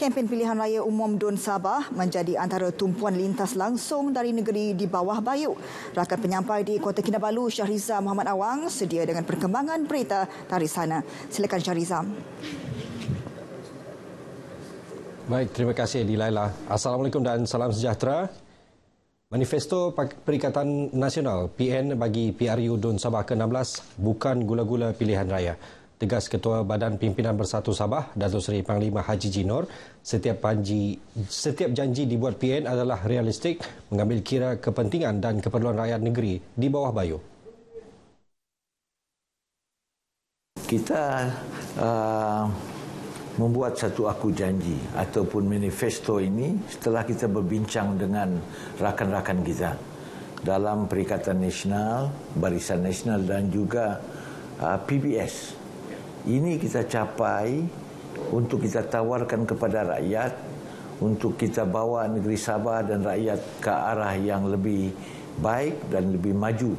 Kempen pilihan raya umum Dun Sabah menjadi antara tumpuan lintas langsung dari negeri di bawah bayu. Rakan penyampai di Kota Kinabalu, Syahriza Muhammad Awang, sedia dengan perkembangan berita dari sana. Silakan Syahriza. Baik, terima kasih Dilaila. Assalamualaikum dan salam sejahtera. Manifesto Perikatan Nasional PN bagi PRU Dun Sabah ke-16 bukan gula-gula pilihan raya. Tegas Ketua Badan Pimpinan Bersatu Sabah, Datuk Seri Panglima Haji Jinor, setiap janji dibuat PN adalah realistik, mengambil kira kepentingan dan keperluan rakyat negeri di bawah bayu. Kita membuat satu aku janji ataupun manifesto ini setelah kita berbincang dengan rakan-rakan kita dalam Perikatan Nasional, Barisan Nasional dan juga PBS. Ini kita capai untuk kita tawarkan kepada rakyat, untuk kita bawa negeri Sabah dan rakyat ke arah yang lebih baik dan lebih maju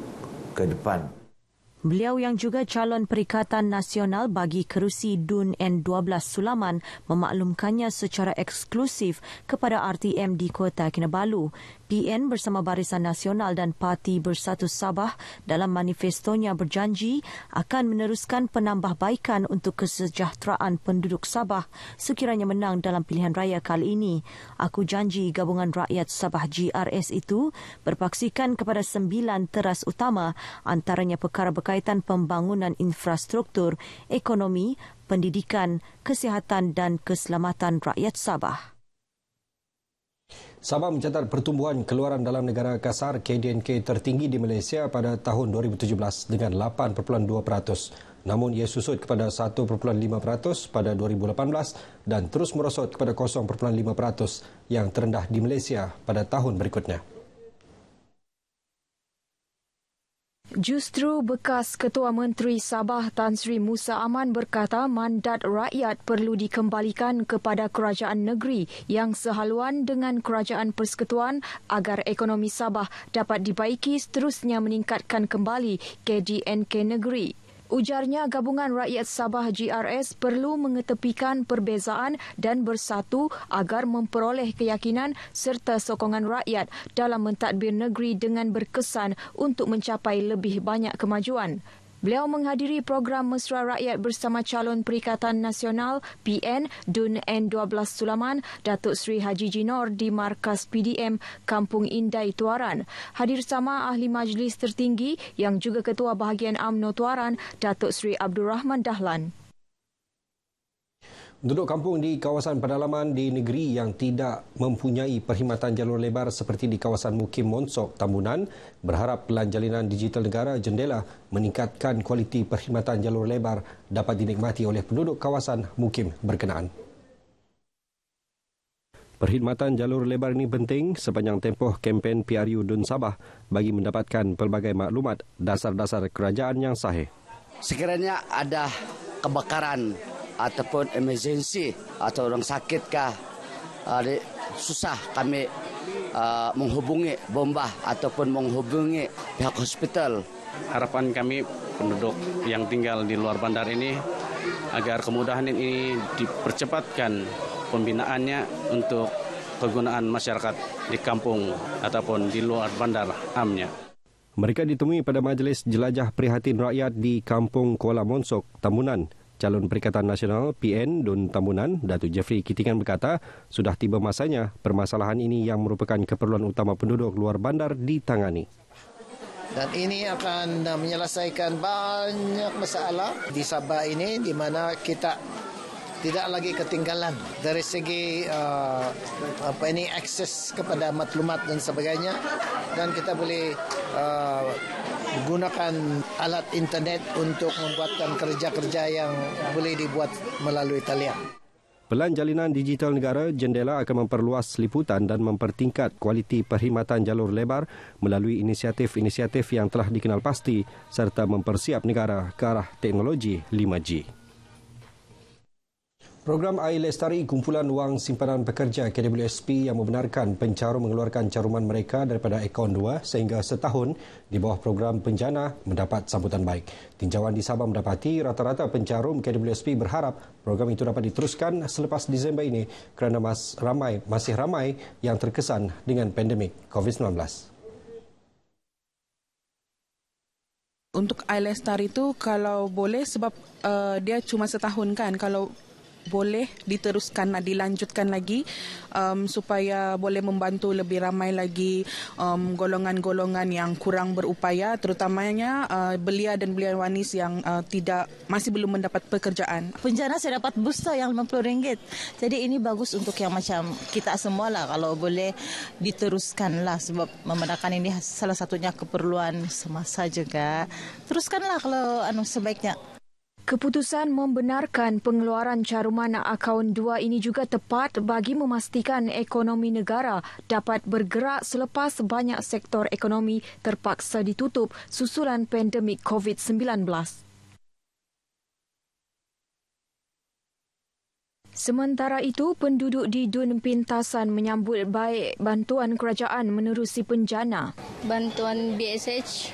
ke depan. Beliau yang juga calon Perikatan Nasional bagi kerusi DUN N12 Sulaman memaklumkannya secara eksklusif kepada RTM di Kota Kinabalu. PN bersama Barisan Nasional dan Parti Bersatu Sabah dalam manifestonya berjanji akan meneruskan penambahbaikan untuk kesejahteraan penduduk Sabah sekiranya menang dalam pilihan raya kali ini. Aku janji Gabungan Rakyat Sabah GRS itu berpaksikan kepada 9 teras utama, antaranya perkara berkaitan pembangunan infrastruktur, ekonomi, pendidikan, kesihatan dan keselamatan rakyat Sabah. Sabah mencatat pertumbuhan keluaran dalam negara kasar KDNK tertinggi di Malaysia pada tahun 2017 dengan 8.2%. Namun ia susut kepada 1.5% pada 2018 dan terus merosot kepada 0.5% yang terendah di Malaysia pada tahun berikutnya. Justru bekas Ketua Menteri Sabah Tan Sri Musa Aman berkata mandat rakyat perlu dikembalikan kepada kerajaan negeri yang sehaluan dengan kerajaan persekutuan agar ekonomi Sabah dapat dibaiki seterusnya meningkatkan kembali KDNK negeri. Ujarnya Gabungan Rakyat Sabah GRS perlu mengetepikan perbezaan dan bersatu agar memperoleh keyakinan serta sokongan rakyat dalam mentadbir negeri dengan berkesan untuk mencapai lebih banyak kemajuan. Beliau menghadiri program Mesra Rakyat bersama calon Perikatan Nasional PN DUN N12 Sulaman, Datuk Seri Haji Jinor di Markas PDM Kampung Indai Tuaran. Hadir sama Ahli Majlis Tertinggi yang juga Ketua Bahagian UMNO Tuaran, Datuk Seri Abdul Rahman Dahlan. Penduduk kampung di kawasan pedalaman di negeri yang tidak mempunyai perkhidmatan jalur lebar seperti di kawasan Mukim Monsok, Tambunan berharap Pelan Jalinan Digital Negara Jendela meningkatkan kualiti perkhidmatan jalur lebar dapat dinikmati oleh penduduk kawasan Mukim berkenaan. Perkhidmatan jalur lebar ini penting sepanjang tempoh kempen PRU Dun Sabah bagi mendapatkan pelbagai maklumat dasar-dasar kerajaan yang sahih. Sekiranya ada kebakaran ataupun emergency atau orang sakit kah, susah kami menghubungi bombah ataupun menghubungi pihak hospital. Harapan kami penduduk yang tinggal di luar bandar ini agar kemudahan ini dipercepatkan pembinaannya untuk kegunaan masyarakat di kampung ataupun di luar bandar amnya. Mereka ditemui pada Majlis Jelajah Prihatin Rakyat di Kampung Kuala Monsok, Tambunan. Calon Perikatan Nasional PN Dun Tambunan, Datuk Jeffrey Kitingan berkata, sudah tiba masanya permasalahan ini yang merupakan keperluan utama penduduk luar bandar ditangani. Dan ini akan menyelesaikan banyak masalah di Sabah ini di mana kita tidak lagi ketinggalan dari segi akses kepada maklumat dan sebagainya, dan kita boleh gunakan alat internet untuk membuatkan kerja-kerja yang boleh dibuat melalui talian. Pelan Jalinan Digital Negara Jendela akan memperluas liputan dan mempertingkat kualiti perkhidmatan jalur lebar melalui inisiatif-inisiatif yang telah dikenal pasti serta mempersiap negara ke arah teknologi 5G. Program Air Lestari Kumpulan Wang Simpanan Pekerja KWSP yang membenarkan pencarum mengeluarkan caruman mereka daripada akaun 2 sehingga setahun di bawah program penjana mendapat sambutan baik. Tinjauan di Sabah mendapati rata-rata pencarum KWSP berharap program itu dapat diteruskan selepas Disember ini kerana masih ramai yang terkesan dengan pandemik COVID-19. Untuk Air Lestari itu kalau boleh sebab dia cuma setahun kan, kalau boleh diteruskan, dilanjutkan lagi supaya boleh membantu lebih ramai lagi golongan-golongan yang kurang berupaya, terutamanya belia dan belia wanis yang masih belum mendapat pekerjaan. Penjana saya dapat booster yang RM50. Jadi ini bagus untuk yang macam kita semua lah, kalau boleh diteruskan lah, sebab memandangkan ini salah satunya keperluan semasa juga. Teruskanlah kalau sebaiknya. Keputusan membenarkan pengeluaran caruman akaun 2 ini juga tepat bagi memastikan ekonomi negara dapat bergerak selepas banyak sektor ekonomi terpaksa ditutup susulan pandemik COVID-19. Sementara itu, penduduk di Dun Pintasan menyambut baik bantuan kerajaan menerusi penjana. Bantuan BSH,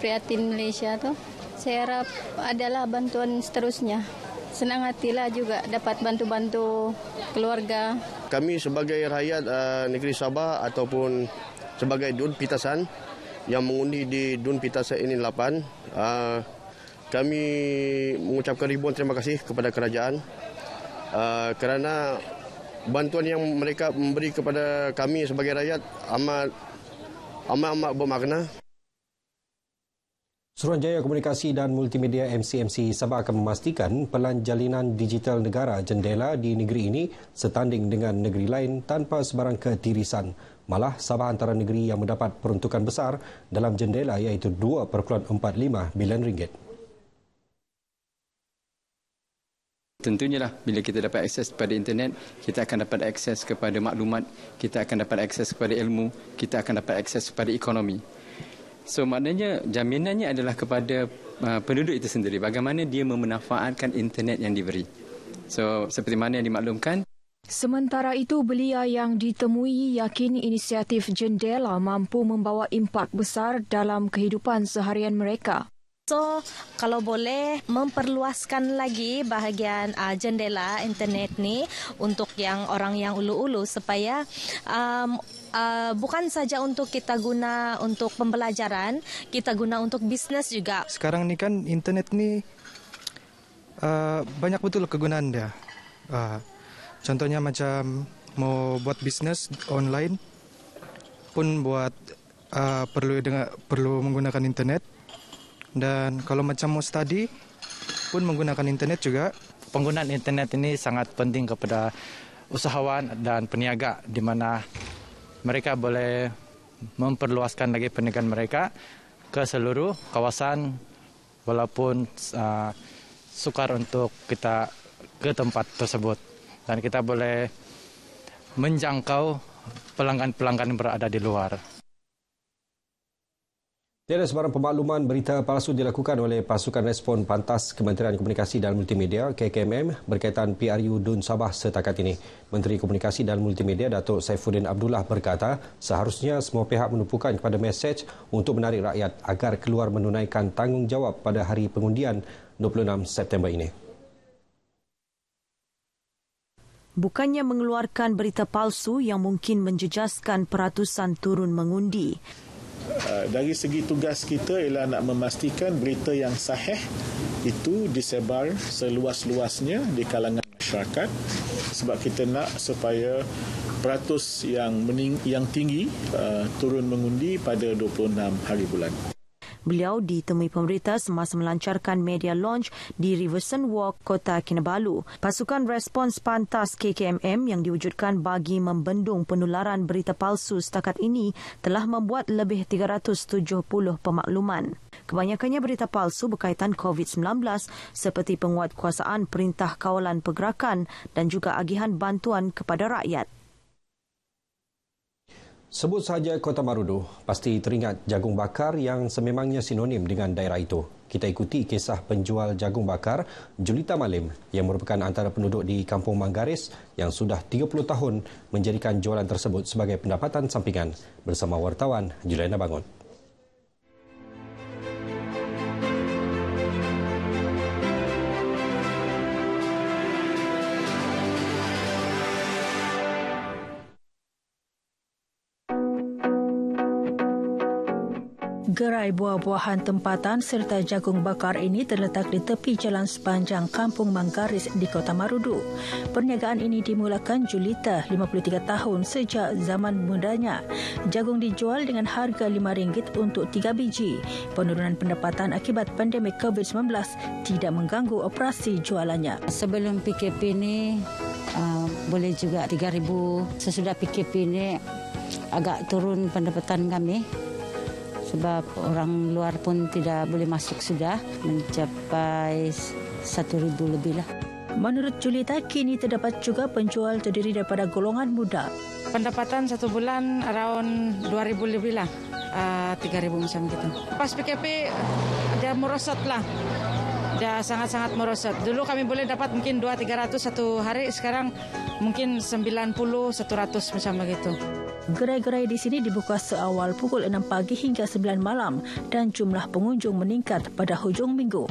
Prihatin Malaysia tu, saya harap adalah bantuan seterusnya. Senang hatilah juga dapat bantu-bantu keluarga. Kami sebagai rakyat negeri Sabah ataupun sebagai Dun Pintasan yang mengundi di Dun Pintasan ini 8, kami mengucapkan ribuan terima kasih kepada kerajaan kerana bantuan yang mereka memberi kepada kami sebagai rakyat amat bermakna. Suruhanjaya Komunikasi dan Multimedia MCMC Sabah akan memastikan pelan jalinan digital negara jendela di negeri ini setanding dengan negeri lain tanpa sebarang ketirisan. Malah Sabah antara negeri yang mendapat peruntukan besar dalam jendela iaitu RM2.45 bilion. Tentunya lah bila kita dapat akses kepada internet, kita akan dapat akses kepada maklumat, kita akan dapat akses kepada ilmu, kita akan dapat akses kepada ekonomi. So maknanya jaminannya adalah kepada penduduk itu sendiri, bagaimana dia memanfaatkan internet yang diberi. So seperti mana yang dimaklumkan. Sementara itu, belia yang ditemui yakin inisiatif jendela mampu membawa impak besar dalam kehidupan seharian mereka. So, kalau boleh memperluaskan lagi bahagian jendela internet ni untuk yang orang yang ulu-ulu supaya bukan saja untuk kita guna untuk pembelajaran, kita guna untuk bisnes juga. Sekarang ni kan internet ni banyak betul kegunaan dia. Contohnya macam mau buat bisnes online pun buat perlu menggunakan internet. Dan kalau macam mau study pun menggunakan internet juga. Penggunaan internet ini sangat penting kepada usahawan dan peniaga di mana mereka boleh memperluaskan lagi perniagaan mereka ke seluruh kawasan walaupun sukar untuk kita ke tempat tersebut. Dan kita boleh menjangkau pelanggan-pelanggan yang berada di luar. Tiada sebarang pemakluman berita palsu dilakukan oleh Pasukan Respon Pantas Kementerian Komunikasi dan Multimedia KKMM berkaitan PRU Dun Sabah setakat ini. Menteri Komunikasi dan Multimedia Datuk Saifuddin Abdullah berkata seharusnya semua pihak menumpukan kepada mesej untuk menarik rakyat agar keluar menunaikan tanggungjawab pada hari pengundian 26 September ini. Bukannya mengeluarkan berita palsu yang mungkin menjejaskan peratusan turun mengundi. Dari segi tugas kita ialah nak memastikan berita yang sahih itu disebar seluas-luasnya di kalangan masyarakat sebab kita nak supaya peratus yang tinggi turun mengundi pada 26 hari bulan. Beliau ditemui pemberita semasa melancarkan media launch di Riverson Walk, Kota Kinabalu. Pasukan Respons Pantas KKMM yang diwujudkan bagi membendung penularan berita palsu setakat ini telah membuat lebih 370 pemakluman. Kebanyakannya berita palsu berkaitan COVID-19 seperti penguatkuasaan Perintah Kawalan Pergerakan dan juga agihan bantuan kepada rakyat. Sebut sahaja Kota Marudu, pasti teringat jagung bakar yang sememangnya sinonim dengan daerah itu. Kita ikuti kisah penjual jagung bakar, Julita Malim, yang merupakan antara penduduk di Kampung Manggaris yang sudah 30 tahun menjadikan jualan tersebut sebagai pendapatan sampingan, bersama wartawan Juliana Bangun. Gerai buah-buahan tempatan serta jagung bakar ini terletak di tepi jalan sepanjang Kampung Manggaris di Kota Marudu. Perniagaan ini dimulakan Julita, 53 tahun, sejak zaman mudanya. Jagung dijual dengan harga RM5 untuk 3 biji. Penurunan pendapatan akibat pandemik COVID-19 tidak mengganggu operasi jualannya. Sebelum PKP ini boleh juga 3,000. Sesudah PKP ini agak turun pendapatan kami. Sebab orang luar pun tidak boleh masuk, sudah mencapai 1,000 lebih lah. Menurut Julita, kini terdapat juga penjual terdiri daripada golongan muda. Pendapatan satu bulan around 2,000 lebih lah, 3,000 macam gitu. Pas PKP dia merosot lah, dia sangat-sangat merosot. Dulu kami boleh dapat mungkin 200-300 satu hari, sekarang mungkin 90-100 macam begitu. Gerai-gerai di sini dibuka seawal pukul 6 pagi hingga 9 malam dan jumlah pengunjung meningkat pada hujung minggu.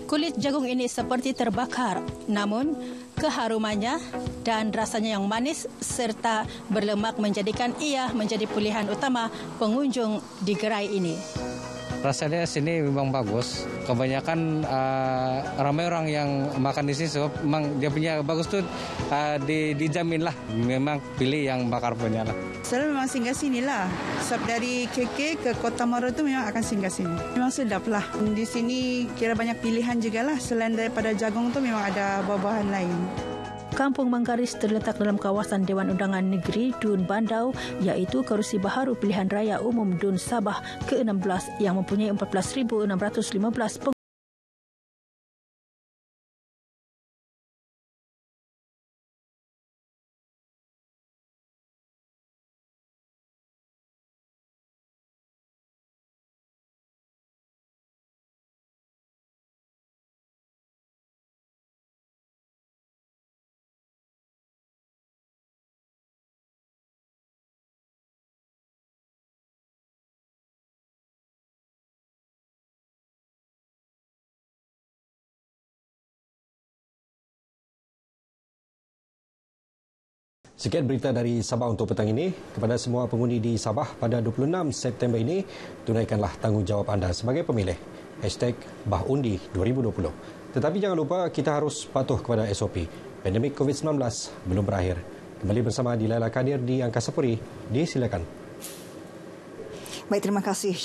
Kulit jagung ini seperti terbakar, namun keharumannya dan rasanya yang manis serta berlemak menjadikan ia menjadi pilihan utama pengunjung di gerai ini. Rasanya sini memang bagus. Kebanyakan ramai orang yang makan di sini sebab memang dia punya bagus tuh dijamin lah. Memang pilih yang bakar punya lah. Selalu memang singgah sini lah. Sebab dari KK ke Kota Marudu memang akan singgah sini. Memang sedap lah. Di sini kira banyak pilihan juga lah. Selain daripada jagung tu memang ada buah-buahan lain. Kampung Manggaris terletak dalam kawasan Dewan Undangan Negeri Dun Bandau, iaitu kerusi baharu pilihan raya umum Dun Sabah ke-16 yang mempunyai 14,615 penghuni. Sekian berita dari Sabah untuk petang ini. Kepada semua pengundi di Sabah pada 26 September ini, tunaikanlah tanggungjawab anda sebagai pemilih. #BahUndi 2020. Tetapi jangan lupa kita harus patuh kepada SOP. Pandemik COVID-19 belum berakhir. Kembali bersama Dilaila Kadir di Angkasa Puri. Disilakan. Baik, terima kasih.